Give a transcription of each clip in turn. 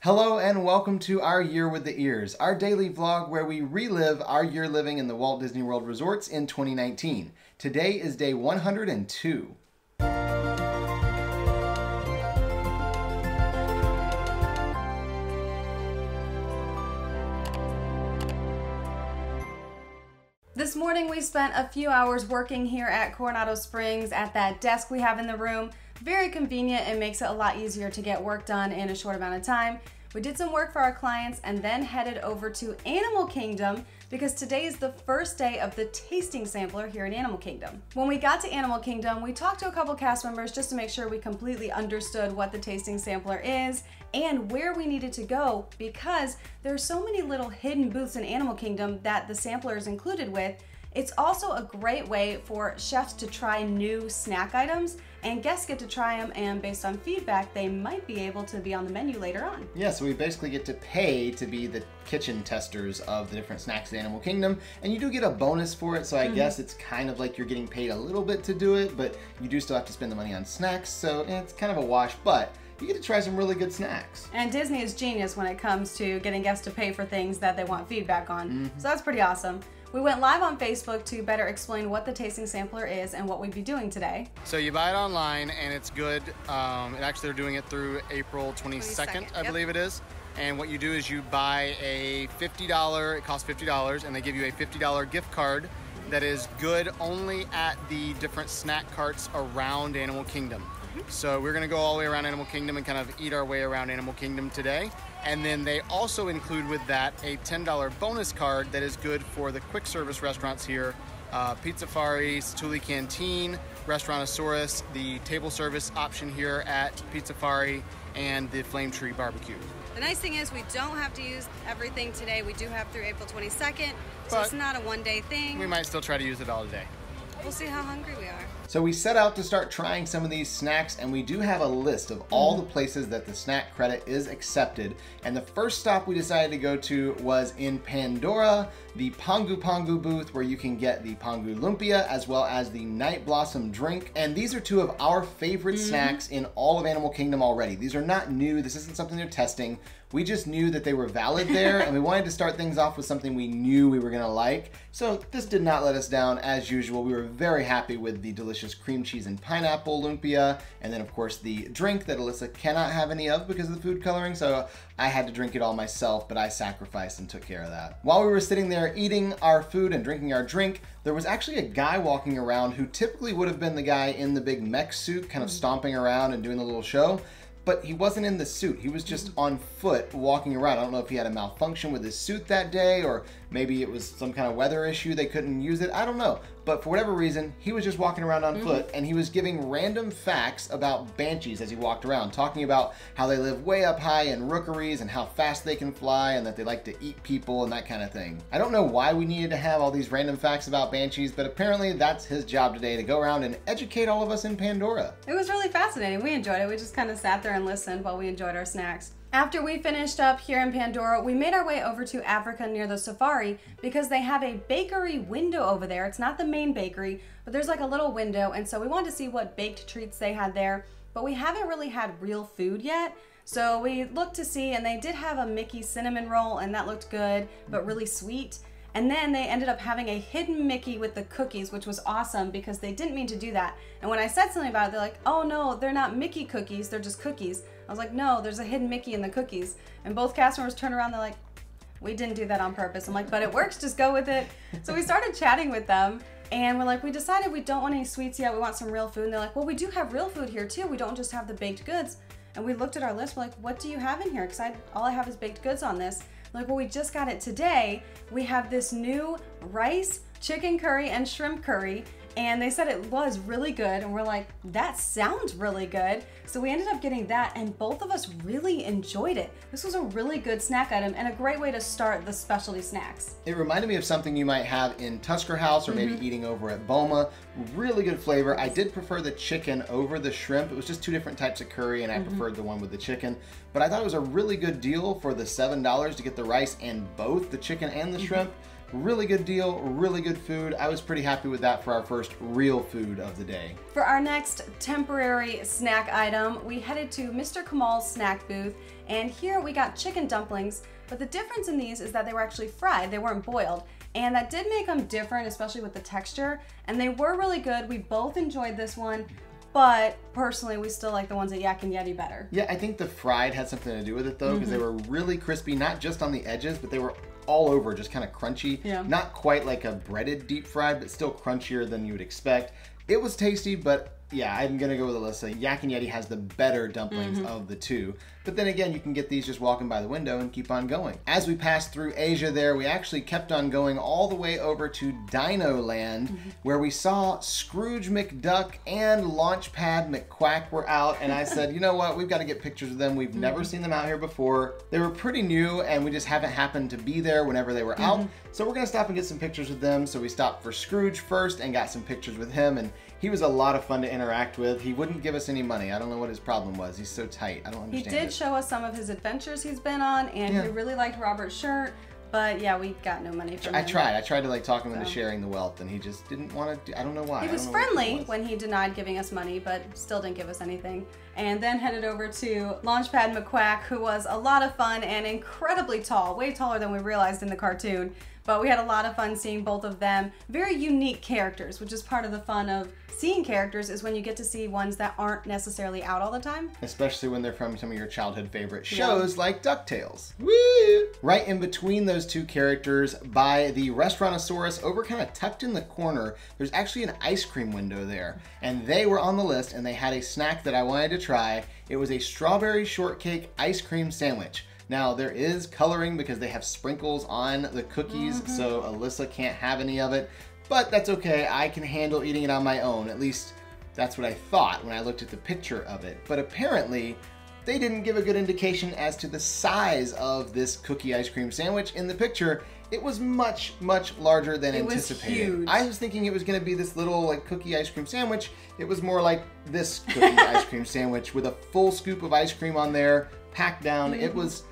Hello and welcome to Our Year with the Ears, our daily vlog where we relive our year living in the Walt Disney World resorts in 2019. Today is day 102. This morning we spent a few hours working here at Coronado Springs at that desk we have in the room. Very convenient and makes it a lot easier to get work done in a short amount of time. We did some work for our clients and then headed over to Animal Kingdom because today is the first day of the tasting sampler here in Animal Kingdom. When we got to Animal Kingdom, we talked to a couple cast members just to make sure we completely understood what the tasting sampler is and where we needed to go, because there are so many little hidden booths in Animal Kingdom that the sampler is included with. It's also a great way for chefs to try new snack items, and guests get to try them, and based on feedback, they might be able to be on the menu later on. Yeah, so we basically get to pay to be the kitchen testers of the different snacks at Animal Kingdom, and you do get a bonus for it, so I guess it's kind of like you're getting paid a little bit to do it, but you do still have to spend the money on snacks, so it's kind of a wash, but you get to try some really good snacks. And Disney is genius when it comes to getting guests to pay for things that they want feedback on, so that's pretty awesome. We went live on Facebook to better explain what the tasting sampler is and what we'd be doing today. So you buy it online and it's good. Actually, they're doing it through April 22nd, I believe it is. And what you do is you buy a $50, it costs $50, and they give you a $50 gift card that is good only at the different snack carts around Animal Kingdom. So we're gonna go all the way around Animal Kingdom and kind of eat our way around Animal Kingdom today. And then they also include with that a $10 bonus card that is good for the quick service restaurants here. Pizza Fari, Satuli Canteen, Restaurantosaurus, the table service option here at Pizza Fari, and the Flame Tree Barbecue. The nice thing is we don't have to use everything today. We do have through April 22nd, so it's not a one-day thing. We might still try to use it all today. We'll see how hungry we are. So we set out to start trying some of these snacks, and we do have a list of all the places that the snack credit is accepted. And the first stop we decided to go to was in Pandora, the Pongu Pongu booth, where you can get the Pongu Lumpia as well as the Night Blossom drink. And these are two of our favorite snacks in all of Animal Kingdom already. These are not new. This isn't something they're testing. We just knew that they were valid there, and we wanted to start things off with something we knew we were gonna like. So this did not let us down as usual. We were very happy with the delicious cream cheese and pineapple lumpia, and then of course the drink that Alyssa cannot have any of because of the food coloring, so I had to drink it all myself, but I sacrificed and took care of that. While we were sitting there eating our food and drinking our drink, there was actually a guy walking around who typically would have been the guy in the big mech suit, kind of stomping around and doing the little show. But he wasn't in the suit. He was just on foot walking around. I don't know if he had a malfunction with his suit that day, or maybe it was some kind of weather issue. They couldn't use it. I don't know. But for whatever reason, he was just walking around on foot, and he was giving random facts about banshees as he walked around, talking about how they live way up high in rookeries and how fast they can fly and that they like to eat people and that kind of thing. I don't know why we needed to have all these random facts about banshees, but apparently that's his job today, to go around and educate all of us in Pandora. It was really fascinating. We enjoyed it. We just kind of sat there and listened while we enjoyed our snacks. After we finished up here in Pandora, we made our way over to Africa near the safari because they have a bakery window over there. It's not the main bakery, but there's like a little window, and so we wanted to see what baked treats they had there, but we haven't really had real food yet. So we looked to see, and they did have a Mickey cinnamon roll, and that looked good, but really sweet. And then they ended up having a hidden Mickey with the cookies, which was awesome because they didn't mean to do that. And when I said something about it, they're like, oh no, they're not Mickey cookies, they're just cookies. I was like, no, there's a hidden Mickey in the cookies. And both cast members turned around, they're like, we didn't do that on purpose. I'm like, but it works, just go with it. So we started chatting with them, and we're like, we decided we don't want any sweets yet, we want some real food. And they're like, well, we do have real food here too, we don't just have the baked goods. And we looked at our list, we're like, what do you have in here? Because all I have is baked goods on this. Like, well, we just got it today. We have this new rice, chicken curry, and shrimp curry, and they said it was really good, and we're like, that sounds really good. So we ended up getting that, and both of us really enjoyed it. This was a really good snack item and a great way to start the specialty snacks. It reminded me of something you might have in Tusker House or maybe eating over at Boma. Really good flavor. I did prefer the chicken over the shrimp. It was just two different types of curry, and I preferred the one with the chicken. But I thought it was a really good deal for the $7 to get the rice and both the chicken and the shrimp. Really good deal, really good food. I was pretty happy with that for our first real food of the day. For our next temporary snack item, we headed to Mr. Kamal's snack booth, And here we got chicken dumplings, but the difference in these is that they were actually fried, they weren't boiled. And that did make them different, especially with the texture. And they were really good. We both enjoyed this one, but personally, we still like the ones at Yak and Yeti better. Yeah, I think the fried had something to do with it though, because they were really crispy, not just on the edges, but they were all over, just kind of crunchy. Yeah. Not quite like a breaded deep fried, but still crunchier than you would expect. It was tasty, but yeah, I'm gonna go with Alyssa. Yak and Yeti has the better dumplings of the two. But then again, you can get these just walking by the window and keep on going. As we passed through Asia there, we actually kept on going all the way over to Dino Land, where we saw Scrooge McDuck and Launchpad Mcquack were out. And I said, you know what, we've got to get pictures of them. We've never seen them out here before. They were pretty new and we just haven't happened to be there whenever they were out. So we're gonna stop and get some pictures with them. So we stopped for Scrooge first and got some pictures with him. And he was a lot of fun to interact with. He wouldn't give us any money. I don't know what his problem was. He's so tight. I don't understand He did show us some of his adventures he's been on, and he really liked Robert's shirt. But yeah, we got no money from him. I tried to like talk him into sharing the wealth, and he just didn't want to. I don't know why. He was friendly when he denied giving us money, but still didn't give us anything. And then headed over to Launchpad Mcquack, who was a lot of fun and incredibly tall, way taller than we realized in the cartoon. But we had a lot of fun seeing both of them. Very unique characters, which is part of the fun of seeing characters, is when you get to see ones that aren't necessarily out all the time. Especially when they're from some of your childhood favorite shows like DuckTales. Woo! Right in between those two characters, by the Restaurantosaurus, over kind of tucked in the corner, there's actually an ice cream window there. And they were on the list, and they had a snack that I wanted to try. It was a strawberry shortcake ice cream sandwich. Now, there is coloring because they have sprinkles on the cookies, so Alyssa can't have any of it. But that's okay. I can handle eating it on my own. At least that's what I thought when I looked at the picture of it. But apparently, they didn't give a good indication as to the size of this cookie ice cream sandwich. In the picture, it was much, much larger than anticipated. It was huge. I was thinking it was going to be this little like cookie ice cream sandwich. It was more like this cookie ice cream sandwich with a full scoop of ice cream on there, packed down. It was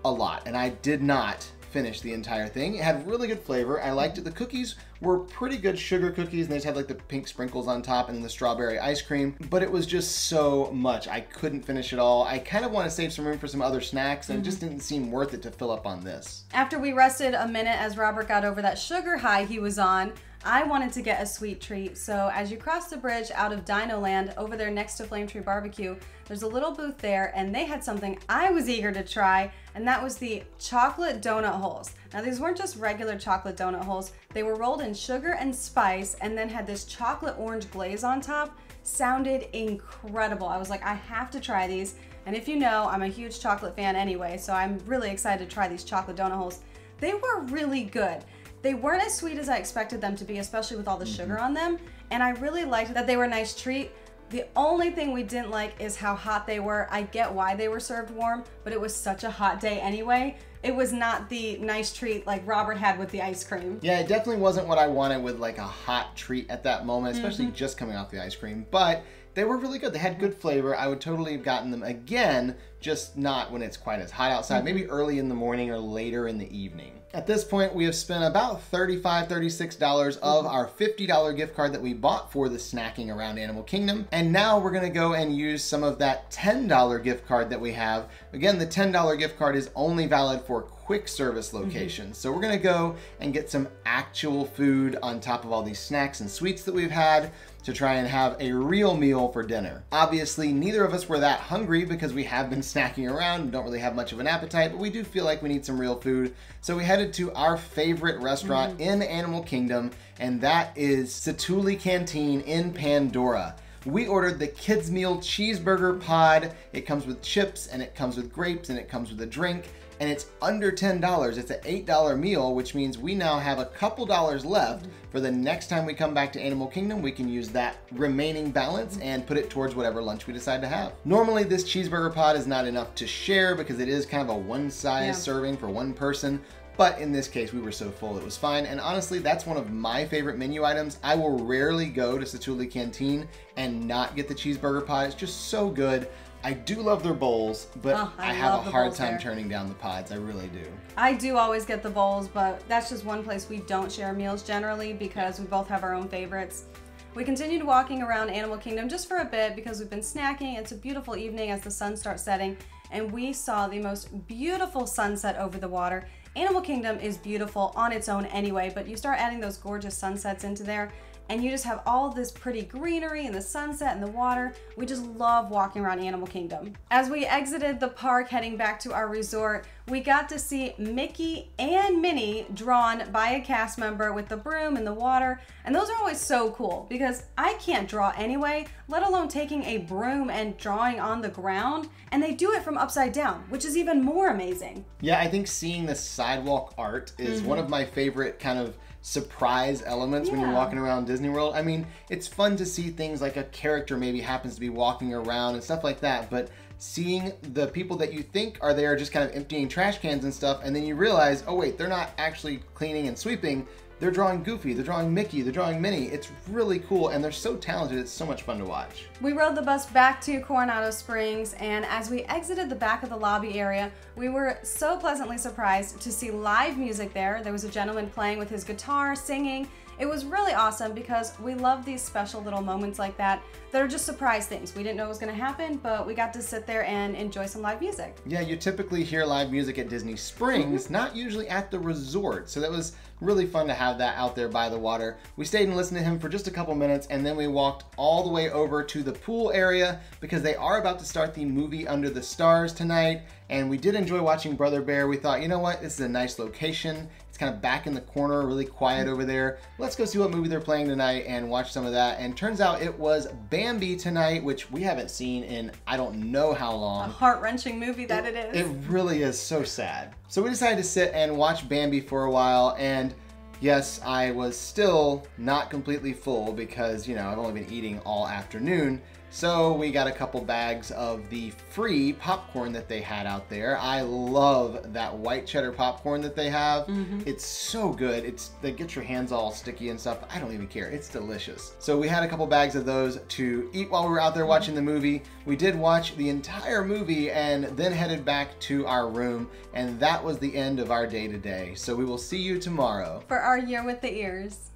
a lot, and I did not finish the entire thing. It had really good flavor. I liked it. The cookies were pretty good sugar cookies, and they just had like the pink sprinkles on top and the strawberry ice cream, but it was just so much. I couldn't finish it all. I kind of want to save some room for some other snacks, and it just didn't seem worth it to fill up on this. After we rested a minute as Robert got over that sugar high he was on, I wanted to get a sweet treat. So as you cross the bridge out of Dino Land, over there next to Flame Tree Barbecue, there's a little booth there, and they had something I was eager to try, and that was the chocolate donut holes. Now these weren't just regular chocolate donut holes. They were rolled in sugar and spice and then had this chocolate orange glaze on top. Sounded incredible. I was like, I have to try these. And if you know, I'm a huge chocolate fan anyway, so I'm really excited to try these chocolate donut holes. They were really good. They weren't as sweet as I expected them to be, especially with all the sugar on them. And I really liked that they were a nice treat. The only thing we didn't like is how hot they were. I get why they were served warm, but it was such a hot day anyway. It was not the nice treat like Robert had with the ice cream. Yeah, it definitely wasn't what I wanted with like a hot treat at that moment, especially just coming off the ice cream. But they were really good. They had good flavor. I would totally have gotten them again, just not when it's quite as hot outside. Maybe early in the morning or later in the evening. At this point, we have spent about $35, $36 of our $50 gift card that we bought for the snacking around Animal Kingdom. And now we're gonna go and use some of that $10 gift card that we have. Again, the $10 gift card is only valid for quick service locations. So we're gonna go and get some actual food on top of all these snacks and sweets that we've had to try and have a real meal for dinner. Obviously, neither of us were that hungry because we have been snacking around and don't really have much of an appetite, but we do feel like we need some real food. So we headed to our favorite restaurant in Animal Kingdom, and that is Satuli Canteen in Pandora. We ordered the kids meal cheeseburger pod. It comes with chips, and it comes with grapes, and it comes with a drink, and it's under $10. It's an $8 meal, which means we now have a couple dollars left for the next time we come back to Animal Kingdom. We can use that remaining balance and put it towards whatever lunch we decide to have. Normally, this cheeseburger pod is not enough to share because it is kind of a one-size serving for one person. But in this case, we were so full, it was fine. And honestly, that's one of my favorite menu items. I will rarely go to Satuli Canteen and not get the cheeseburger pod. It's just so good. I do love their bowls, but I have a hard time turning down the pods. I really do. I do always get the bowls, but that's just one place we don't share meals generally because we both have our own favorites. We continued walking around Animal Kingdom just for a bit because we've been snacking. It's a beautiful evening as the sun starts setting. and we saw the most beautiful sunset over the water. Animal Kingdom is beautiful on its own anyway, but you start adding those gorgeous sunsets into there, and you just have all this pretty greenery and the sunset and the water. We just love walking around Animal Kingdom. As we exited the park heading back to our resort, we got to see Mickey and Minnie drawn by a cast member with the broom and the water. And those are always so cool because I can't draw anyway, let alone taking a broom and drawing on the ground. And they do it from upside down, which is even more amazing. Yeah, I think seeing the sidewalk art is one of my favorite kind of surprise elements when you're walking around Disney World. I mean, it's fun to see things like a character maybe happens to be walking around and stuff like that, but seeing the people that you think are there just kind of emptying trash cans and stuff, and then you realize, oh wait, they're not actually cleaning and sweeping. They're drawing Goofy, they're drawing Mickey, they're drawing Minnie. It's really cool, and they're so talented. It's so much fun to watch. We rode the bus back to Coronado Springs, and as we exited the back of the lobby area, we were so pleasantly surprised to see live music there. There was a gentleman playing with his guitar, singing. It was really awesome because we love these special little moments like that are just surprise things. We didn't know it was going to happen, but we got to sit there and enjoy some live music. Yeah, you typically hear live music at Disney Springs, not usually at the resort. So that was really fun to have that out there by the water. We stayed and listened to him for just a couple minutes, and then we walked all the way over to the pool area because they are about to start the movie Under the Stars tonight. And we did enjoy watching Brother Bear. We thought, you know what, this is a nice location. It's kind of back in the corner, really quiet over there. Let's go see what movie they're playing tonight and watch some of that. And turns out it was Bambi tonight, which we haven't seen in I don't know how long. A heart-wrenching movie that it is. It really is so sad. So we decided to sit and watch Bambi for a while, and yes, I was still not completely full because, you know, I've only been eating all afternoon. So we got a couple bags of the free popcorn that they had out there. I love that white cheddar popcorn that they have. It's so good. They get your hands all sticky and stuff. I don't even care. It's delicious. So we had a couple bags of those to eat while we were out there watching the movie. We did watch the entire movie and then headed back to our room. And that was the end of our day today. So we will see you tomorrow for our Year with the Ears.